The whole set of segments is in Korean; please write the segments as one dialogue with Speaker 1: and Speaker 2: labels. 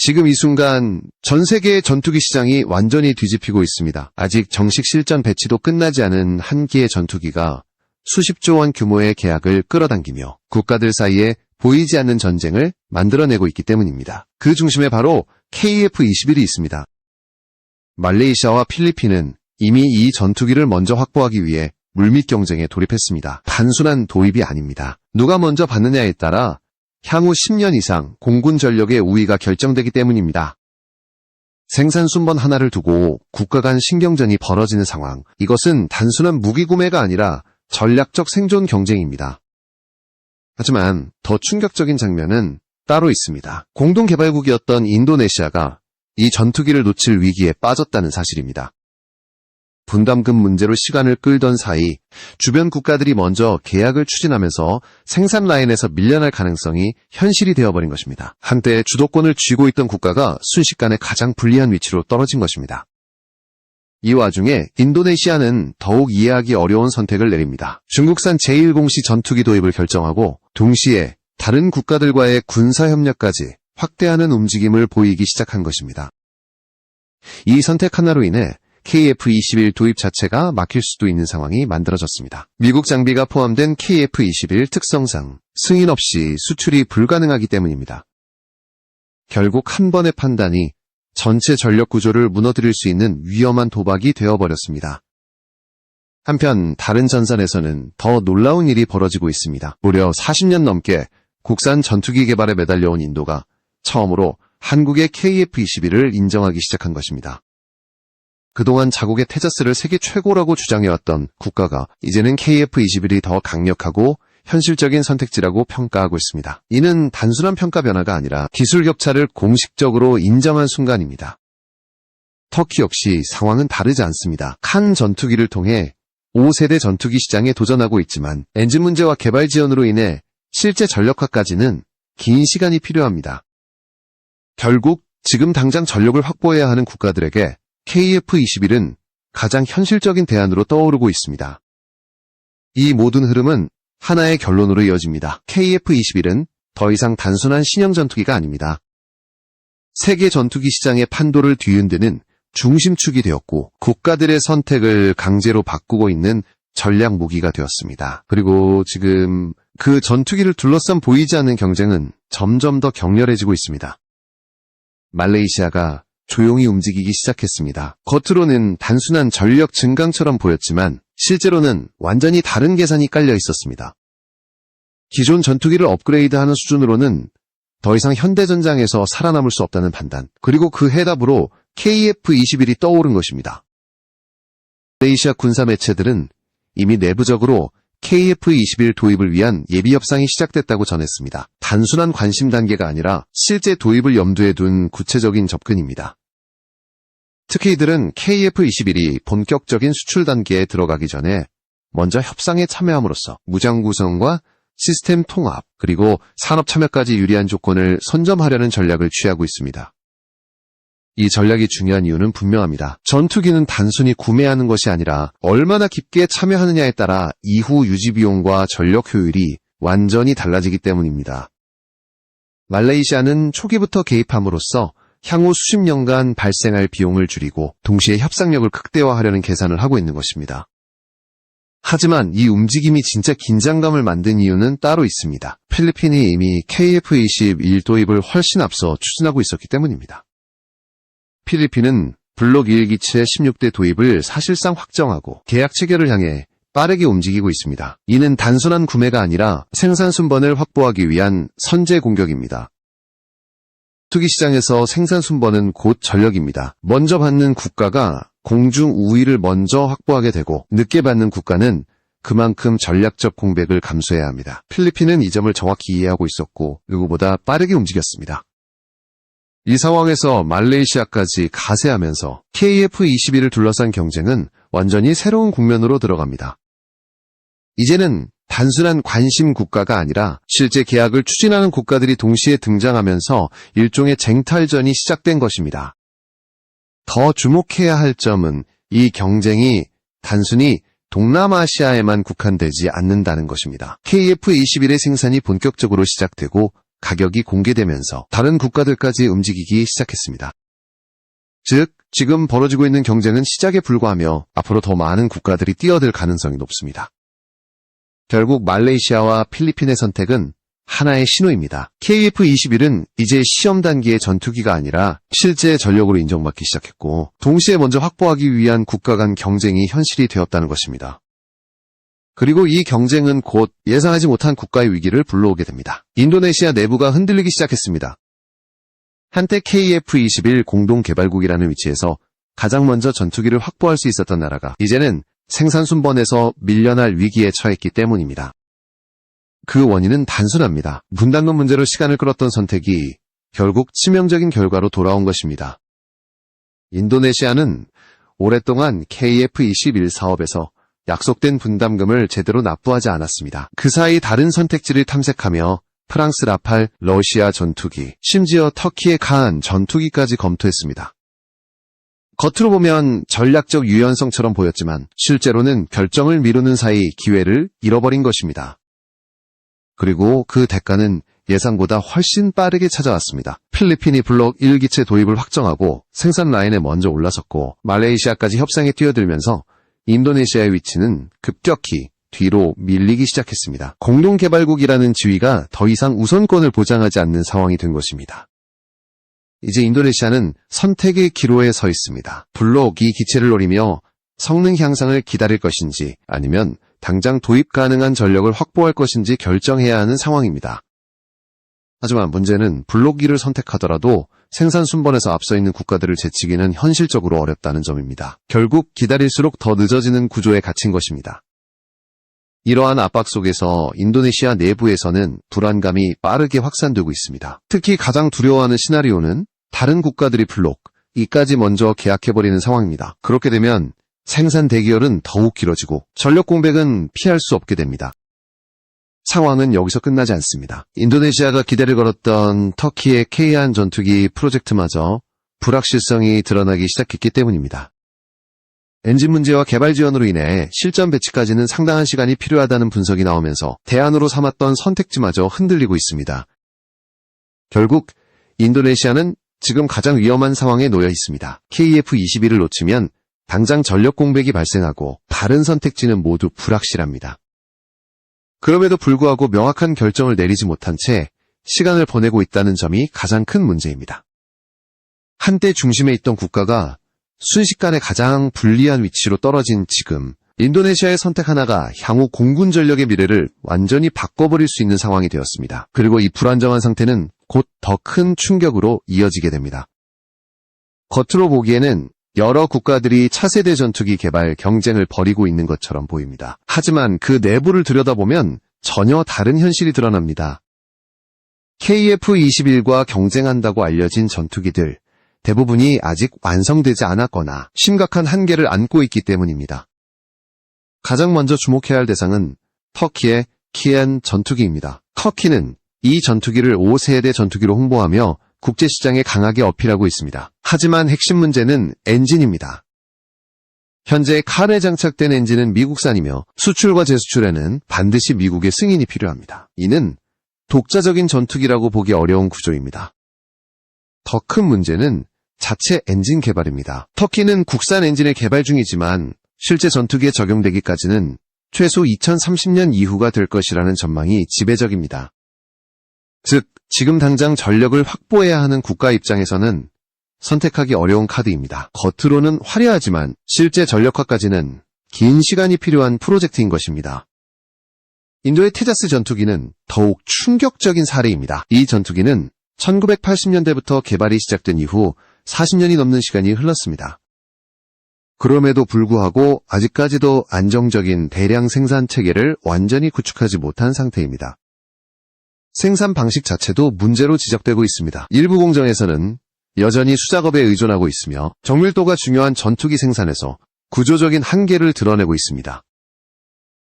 Speaker 1: 지금 이 순간 전 세계의 전투기 시장이 완전히 뒤집히고 있습니다. 아직 정식 실전 배치도 끝나지 않은 한기의 전투기가 수십조 원 규모의 계약을 끌어당기며 국가들 사이에 보이지 않는 전쟁을 만들어내고 있기 때문입니다. 그 중심에 바로 KF-21이 있습니다. 말레이시아와 필리핀은 이미 이 전투기를 먼저 확보하기 위해 물밑 경쟁에 돌입했습니다. 단순한 도입이 아닙니다. 누가 먼저 받느냐에 따라 향후 10년 이상 공군 전력의 우위가 결정되기 때문입니다. 생산 순번 하나를 두고 국가 간 신경전이 벌어지는 상황. 이것은 단순한 무기 구매가 아니라 전략적 생존 경쟁입니다. 하지만 더 충격적인 장면은 따로 있습니다. 공동개발국이었던 인도네시아가 이 전투기를 놓칠 위기에 빠졌다는 사실입니다. 분담금 문제로 시간을 끌던 사이 주변 국가들이 먼저 계약을 추진하면서 생산 라인에서 밀려날 가능성이 현실이 되어버린 것입니다. 한때 주도권을 쥐고 있던 국가가 순식간에 가장 불리한 위치로 떨어진 것입니다. 이 와중에 인도네시아는 더욱 이해하기 어려운 선택을 내립니다. 중국산 제1공시 전투기 도입을 결정하고 동시에 다른 국가들과의 군사협력까지 확대하는 움직임을 보이기 시작한 것입니다. 이 선택 하나로 인해 KF-21 도입 자체가 막힐 수도 있는 상황이 만들어졌습니다. 미국 장비가 포함된 KF-21 특성상 승인 없이 수출이 불가능하기 때문입니다. 결국 한 번의 판단이 전체 전력 구조를 무너뜨릴 수 있는 위험한 도박이 되어버렸습니다. 한편 다른 전선에서는 더 놀라운 일이 벌어지고 있습니다. 무려 40년 넘게 국산 전투기 개발에 매달려온 인도가 처음으로 한국의 KF-21을 인정하기 시작한 것입니다. 그동안 자국의 테자스를 세계 최고라고 주장해왔던 국가가 이제는 KF-21이 더 강력하고 현실적인 선택지라고 평가하고 있습니다. 이는 단순한 평가 변화가 아니라 기술 격차를 공식적으로 인정한 순간입니다. 터키 역시 상황은 다르지 않습니다. 칸 전투기를 통해 5세대 전투기 시장에 도전하고 있지만 엔진 문제와 개발 지연으로 인해 실제 전력화까지는 긴 시간이 필요합니다. 결국 지금 당장 전력을 확보해야 하는 국가들에게 KF-21은 가장 현실적인 대안으로 떠오르고 있습니다. 이 모든 흐름은 하나의 결론으로 이어집니다. KF-21은 더 이상 단순한 신형 전투기가 아닙니다. 세계 전투기 시장의 판도를 뒤흔드는 중심축이 되었고 국가들의 선택을 강제로 바꾸고 있는 전략 무기가 되었습니다. 그리고 지금 그 전투기를 둘러싼 보이지 않는 경쟁은 점점 더 격렬해지고 있습니다. 말레이시아가 조용히 움직이기 시작했습니다. 겉으로는 단순한 전력 증강처럼 보였지만 실제로는 완전히 다른 계산이 깔려 있었습니다. 기존 전투기를 업그레이드하는 수준으로는 더 이상 현대전장에서 살아남을 수 없다는 판단, 그리고 그 해답으로 KF-21이 떠오른 것입니다. 말레이시아 군사 매체들은 이미 내부적으로 KF-21 도입을 위한 예비 협상이 시작됐다고 전했습니다. 단순한 관심 단계가 아니라 실제 도입을 염두에 둔 구체적인 접근입니다. 특히 이들은 KF-21이 본격적인 수출 단계에 들어가기 전에 먼저 협상에 참여함으로써 무장 구성과 시스템 통합, 그리고 산업 참여까지 유리한 조건을 선점하려는 전략을 취하고 있습니다. 이 전략이 중요한 이유는 분명합니다. 전투기는 단순히 구매하는 것이 아니라 얼마나 깊게 참여하느냐에 따라 이후 유지 비용과 전력 효율이 완전히 달라지기 때문입니다. 말레이시아는 초기부터 개입함으로써 향후 수십 년간 발생할 비용을 줄이고 동시에 협상력을 극대화하려는 계산을 하고 있는 것입니다. 하지만 이 움직임이 진짜 긴장감을 만든 이유는 따로 있습니다. 필리핀이 이미 KF-21 도입을 훨씬 앞서 추진하고 있었기 때문입니다. 필리핀은 블록 1기체 16대 도입을 사실상 확정하고 계약 체결을 향해 빠르게 움직이고 있습니다. 이는 단순한 구매가 아니라 생산 순번을 확보하기 위한 선제 공격입니다. 투기 시장에서 생산 순번은 곧 전력입니다. 먼저 받는 국가가 공중 우위를 먼저 확보하게 되고 늦게 받는 국가는 그만큼 전략적 공백을 감수해야 합니다. 필리핀은 이 점을 정확히 이해하고 있었고 누구보다 빠르게 움직였습니다. 이 상황에서 말레이시아까지 가세하면서 KF-21을 둘러싼 경쟁은 완전히 새로운 국면으로 들어갑니다. 이제는 단순한 관심 국가가 아니라 실제 계약을 추진하는 국가들이 동시에 등장하면서 일종의 쟁탈전이 시작된 것입니다. 더 주목해야 할 점은 이 경쟁이 단순히 동남아시아에만 국한되지 않는다는 것입니다. KF-21의 생산이 본격적으로 시작되고 가격이 공개되면서 다른 국가들까지 움직이기 시작했습니다. 즉, 지금 벌어지고 있는 경쟁은 시작에 불과하며 앞으로 더 많은 국가들이 뛰어들 가능성이 높습니다. 결국 말레이시아와 필리핀의 선택은 하나의 신호입니다. KF-21은 이제 시험 단계의 전투기가 아니라 실제 전력으로 인정받기 시작했고, 동시에 먼저 확보하기 위한 국가 간 경쟁이 현실이 되었다는 것입니다. 그리고 이 경쟁은 곧 예상하지 못한 국가의 위기를 불러오게 됩니다. 인도네시아 내부가 흔들리기 시작했습니다. 한때 KF-21 공동개발국이라는 위치에서 가장 먼저 전투기를 확보할 수 있었던 나라가 이제는 생산 순번에서 밀려날 위기에 처했기 때문입니다. 그 원인은 단순합니다. 분담금 문제로 시간을 끌었던 선택이 결국 치명적인 결과로 돌아온 것입니다. 인도네시아는 오랫동안 KF-21 사업에서 약속된 분담금을 제대로 납부하지 않았습니다. 그 사이 다른 선택지를 탐색하며 프랑스 라팔, 러시아 전투기, 심지어 터키의 카한 전투기까지 검토했습니다. 겉으로 보면 전략적 유연성처럼 보였지만 실제로는 결정을 미루는 사이 기회를 잃어버린 것입니다. 그리고 그 대가는 예상보다 훨씬 빠르게 찾아왔습니다. 필리핀이 블록 1기체 도입을 확정하고 생산 라인에 먼저 올라섰고 말레이시아까지 협상에 뛰어들면서 인도네시아의 위치는 급격히 뒤로 밀리기 시작했습니다. 공동개발국이라는 지위가 더 이상 우선권을 보장하지 않는 상황이 된 것입니다. 이제 인도네시아는 선택의 기로에 서 있습니다. 블록 2 기체를 노리며 성능 향상을 기다릴 것인지 아니면 당장 도입 가능한 전력을 확보할 것인지 결정해야 하는 상황입니다. 하지만 문제는 블록 2를 선택하더라도 생산 순번에서 앞서 있는 국가들을 제치기는 현실적으로 어렵다는 점입니다. 결국 기다릴수록 더 늦어지는 구조에 갇힌 것입니다. 이러한 압박 속에서 인도네시아 내부에서는 불안감이 빠르게 확산되고 있습니다. 특히 가장 두려워하는 시나리오는 다른 국가들이 블록 2까지 먼저 계약해버리는 상황입니다. 그렇게 되면 생산 대기열은 더욱 길어지고 전력 공백은 피할 수 없게 됩니다. 상황은 여기서 끝나지 않습니다. 인도네시아가 기대를 걸었던 터키의 K한 전투기 프로젝트마저 불확실성이 드러나기 시작했기 때문입니다. 엔진 문제와 개발 지연으로 인해 실전 배치까지는 상당한 시간이 필요하다는 분석이 나오면서 대안으로 삼았던 선택지마저 흔들리고 있습니다. 결국 인도네시아는 지금 가장 위험한 상황에 놓여 있습니다. KF-21을 놓치면 당장 전력 공백이 발생하고 다른 선택지는 모두 불확실합니다. 그럼에도 불구하고 명확한 결정을 내리지 못한 채 시간을 보내고 있다는 점이 가장 큰 문제입니다. 한때 중심에 있던 국가가 순식간에 가장 불리한 위치로 떨어진 지금 인도네시아의 선택 하나가 향후 공군 전력의 미래를 완전히 바꿔버릴 수 있는 상황이 되었습니다. 그리고 이 불안정한 상태는 곧 더 큰 충격으로 이어지게 됩니다. 겉으로 보기에는 여러 국가들이 차세대 전투기 개발 경쟁을 벌이고 있는 것처럼 보입니다. 하지만 그 내부를 들여다보면 전혀 다른 현실이 드러납니다. KF-21과 경쟁한다고 알려진 전투기들 대부분이 아직 완성되지 않았거나 심각한 한계를 안고 있기 때문입니다. 가장 먼저 주목해야 할 대상은 터키의 키엔 전투기입니다. 터키는 이 전투기를 5세대 전투기로 홍보하며 국제시장에 강하게 어필하고 있습니다. 하지만 핵심 문제는 엔진입니다. 현재 칼에 장착된 엔진은 미국산이며 수출과 재수출에는 반드시 미국의 승인이 필요합니다. 이는 독자적인 전투기라고 보기 어려운 구조입니다. 더 큰 문제는 자체 엔진 개발입니다. 터키는 국산 엔진을 개발 중이지만 실제 전투기에 적용되기까지는 최소 2030년 이후가 될 것이라는 전망이 지배적입니다. 즉, 지금 당장 전력을 확보해야 하는 국가 입장에서는 선택하기 어려운 카드입니다. 겉으로는 화려하지만 실제 전력화까지는 긴 시간이 필요한 프로젝트인 것입니다. 인도의 테자스 전투기는 더욱 충격적인 사례입니다. 이 전투기는 1980년대부터 개발이 시작된 이후 40년이 넘는 시간이 흘렀습니다. 그럼에도 불구하고 아직까지도 안정적인 대량 생산 체계를 완전히 구축하지 못한 상태입니다. 생산 방식 자체도 문제로 지적되고 있습니다. 일부 공정에서는 여전히 수작업에 의존하고 있으며 정밀도가 중요한 전투기 생산에서 구조적인 한계를 드러내고 있습니다.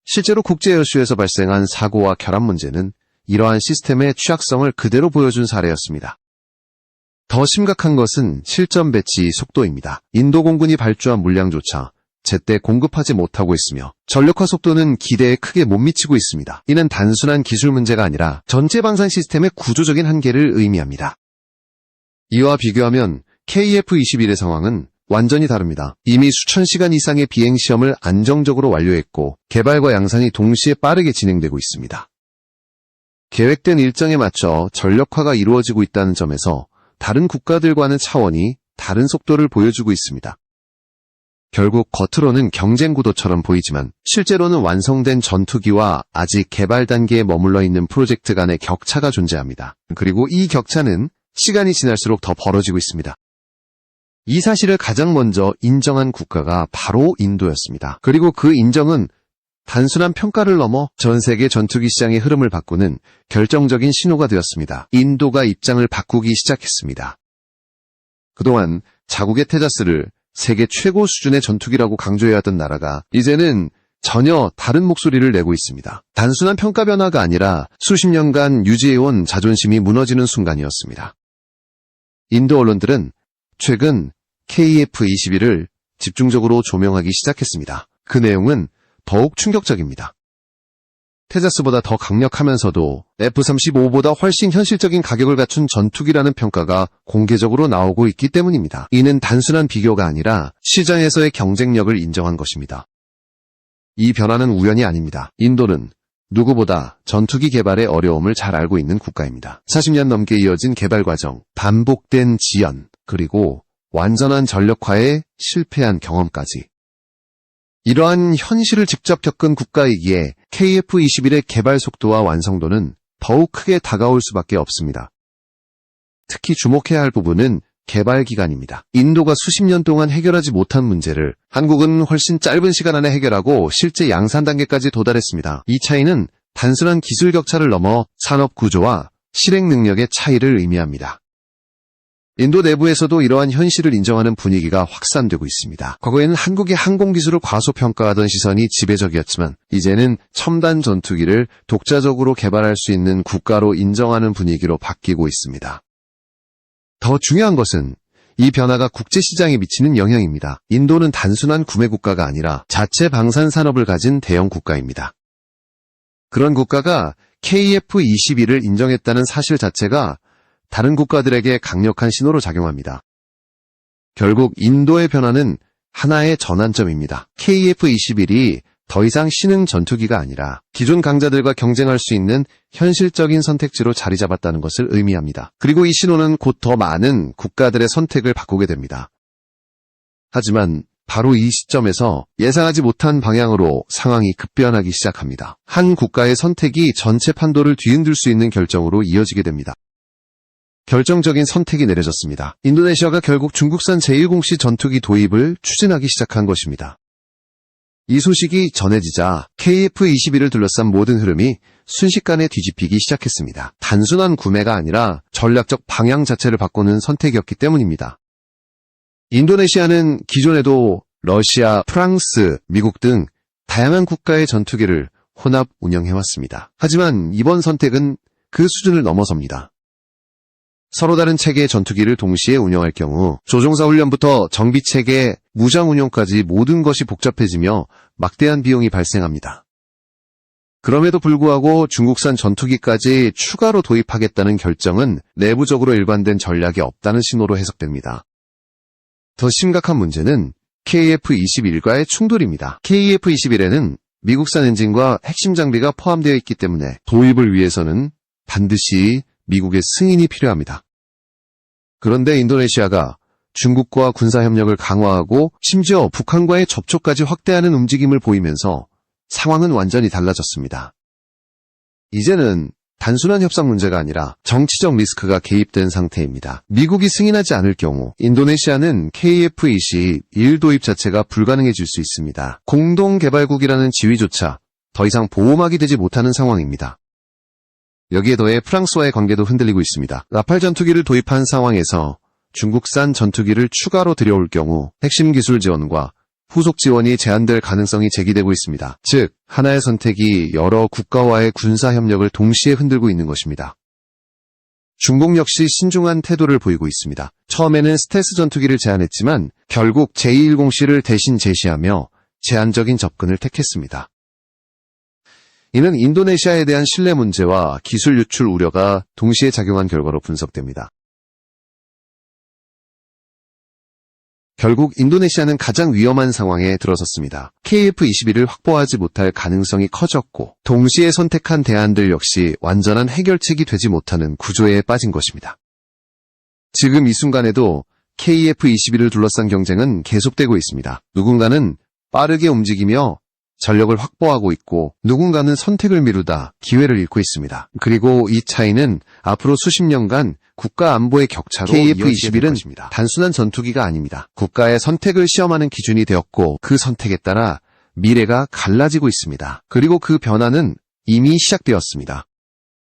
Speaker 1: 실제로 국제여수에서 발생한 사고와 결함 문제는 이러한 시스템의 취약성을 그대로 보여준 사례였습니다. 더 심각한 것은 실전 배치 속도입니다. 인도 공군이 발주한 물량조차 제때 공급하지 못하고 있으며 전력화 속도는 기대에 크게 못 미치고 있습니다. 이는 단순한 기술 문제가 아니라 전체 방산 시스템의 구조적인 한계를 의미합니다. 이와 비교하면 KF-21의 상황은 완전히 다릅니다. 이미 수천 시간 이상의 비행 시험을 안정적으로 완료했고 개발과 양산이 동시에 빠르게 진행되고 있습니다. 계획된 일정에 맞춰 전력화가 이루어지고 있다는 점에서 다른 국가들과는 차원이 다른 속도를 보여주고 있습니다. 결국 겉으로는 경쟁 구도처럼 보이지만 실제로는 완성된 전투기와 아직 개발 단계에 머물러 있는 프로젝트 간의 격차가 존재합니다. 그리고 이 격차는 시간이 지날수록 더 벌어지고 있습니다. 이 사실을 가장 먼저 인정한 국가가 바로 인도였습니다. 그리고 그 인정은 단순한 평가를 넘어 전 세계 전투기 시장의 흐름을 바꾸는 결정적인 신호가 되었습니다. 인도가 입장을 바꾸기 시작했습니다. 그동안 자국의 테자스를 세계 최고 수준의 전투기라고 강조해왔던 나라가 이제는 전혀 다른 목소리를 내고 있습니다. 단순한 평가 변화가 아니라 수십 년간 유지해온 자존심이 무너지는 순간이었습니다. 인도 언론들은 최근 KF-21을 집중적으로 조명하기 시작했습니다. 그 내용은 더욱 충격적입니다. 테자스보다 더 강력하면서도 F-35보다 훨씬 현실적인 가격을 갖춘 전투기라는 평가가 공개적으로 나오고 있기 때문입니다. 이는 단순한 비교가 아니라 시장에서의 경쟁력을 인정한 것입니다. 이 변화는 우연이 아닙니다. 인도는 누구보다 전투기 개발의 어려움을 잘 알고 있는 국가입니다. 40년 넘게 이어진 개발 과정, 반복된 지연, 그리고 완전한 전력화에 실패한 경험까지. 이러한 현실을 직접 겪은 국가이기에 KF-21의 개발 속도와 완성도는 더욱 크게 다가올 수밖에 없습니다. 특히 주목해야 할 부분은 개발 기간입니다. 인도가 수십 년 동안 해결하지 못한 문제를 한국은 훨씬 짧은 시간 안에 해결하고 실제 양산 단계까지 도달했습니다. 이 차이는 단순한 기술 격차를 넘어 산업 구조와 실행 능력의 차이를 의미합니다. 인도 내부에서도 이러한 현실을 인정하는 분위기가 확산되고 있습니다. 과거에는 한국의 항공기술을 과소평가하던 시선이 지배적이었지만 이제는 첨단 전투기를 독자적으로 개발할 수 있는 국가로 인정하는 분위기로 바뀌고 있습니다. 더 중요한 것은 이 변화가 국제시장에 미치는 영향입니다. 인도는 단순한 구매 국가가 아니라 자체 방산 산업을 가진 대형 국가입니다. 그런 국가가 KF-21을 인정했다는 사실 자체가 다른 국가들에게 강력한 신호로 작용합니다. 결국 인도의 변화는 하나의 전환점입니다. KF-21이 더 이상 신흥 전투기가 아니라 기존 강자들과 경쟁할 수 있는 현실적인 선택지로 자리 잡았다는 것을 의미합니다. 그리고 이 신호는 곧 더 많은 국가들의 선택을 바꾸게 됩니다. 하지만 바로 이 시점에서 예상하지 못한 방향으로 상황이 급변하기 시작합니다. 한 국가의 선택이 전체 판도를 뒤흔들 수 있는 결정으로 이어지게 됩니다. 결정적인 선택이 내려졌습니다. 인도네시아가 결국 중국산 제1공식 전투기 도입을 추진하기 시작한 것입니다. 이 소식이 전해지자 KF-21을 둘러싼 모든 흐름이 순식간에 뒤집히기 시작했습니다. 단순한 구매가 아니라 전략적 방향 자체를 바꾸는 선택이었기 때문입니다. 인도네시아는 기존에도 러시아, 프랑스, 미국 등 다양한 국가의 전투기를 혼합 운영해왔습니다. 하지만 이번 선택은 그 수준을 넘어섭니다. 서로 다른 체계의 전투기를 동시에 운영할 경우 조종사 훈련부터 정비체계, 무장 운용까지 모든 것이 복잡해지며 막대한 비용이 발생합니다. 그럼에도 불구하고 중국산 전투기까지 추가로 도입하겠다는 결정은 내부적으로 일관된 전략이 없다는 신호로 해석됩니다. 더 심각한 문제는 KF-21과의 충돌입니다. KF-21에는 미국산 엔진과 핵심 장비가 포함되어 있기 때문에 도입을 위해서는 반드시 미국의 승인이 필요합니다. 그런데 인도네시아가 중국과 군사협력을 강화하고 심지어 북한과의 접촉까지 확대하는 움직임을 보이면서 상황은 완전히 달라졌습니다. 이제는 단순한 협상 문제가 아니라 정치적 리스크가 개입된 상태입니다. 미국이 승인하지 않을 경우 인도네시아는 KF-21 도입 자체가 불가능해질 수 있습니다. 공동개발국이라는 지위조차 더 이상 보호막이 되지 못하는 상황입니다. 여기에 더해 프랑스와의 관계도 흔들리고 있습니다. 라팔 전투기를 도입한 상황에서 중국산 전투기를 추가로 들여올 경우 핵심 기술 지원과 후속 지원이 제한될 가능성이 제기되고 있습니다. 즉, 하나의 선택이 여러 국가와의 군사 협력을 동시에 흔들고 있는 것입니다. 중국 역시 신중한 태도를 보이고 있습니다. 처음에는 스텔스 전투기를 제안했지만 결국 제210C를 대신 제시하며 제한적인 접근을 택했습니다. 이는 인도네시아에 대한 신뢰 문제와 기술 유출 우려가 동시에 작용한 결과로 분석됩니다. 결국 인도네시아는 가장 위험한 상황에 들어섰습니다. KF-21을 확보하지 못할 가능성이 커졌고 동시에 선택한 대안들 역시 완전한 해결책이 되지 못하는 구조에 빠진 것입니다. 지금 이 순간에도 KF-21을 둘러싼 경쟁은 계속되고 있습니다. 누군가는 빠르게 움직이며 전력을 확보하고 있고 누군가는 선택을 미루다 기회를 잃고 있습니다. 그리고 이 차이는 앞으로 수십 년간 국가 안보의 격차로 KF-21은 단순한 전투기가 아닙니다. 국가의 선택을 시험하는 기준이 되었고 그 선택에 따라 미래가 갈라지고 있습니다. 그리고 그 변화는 이미 시작되었습니다.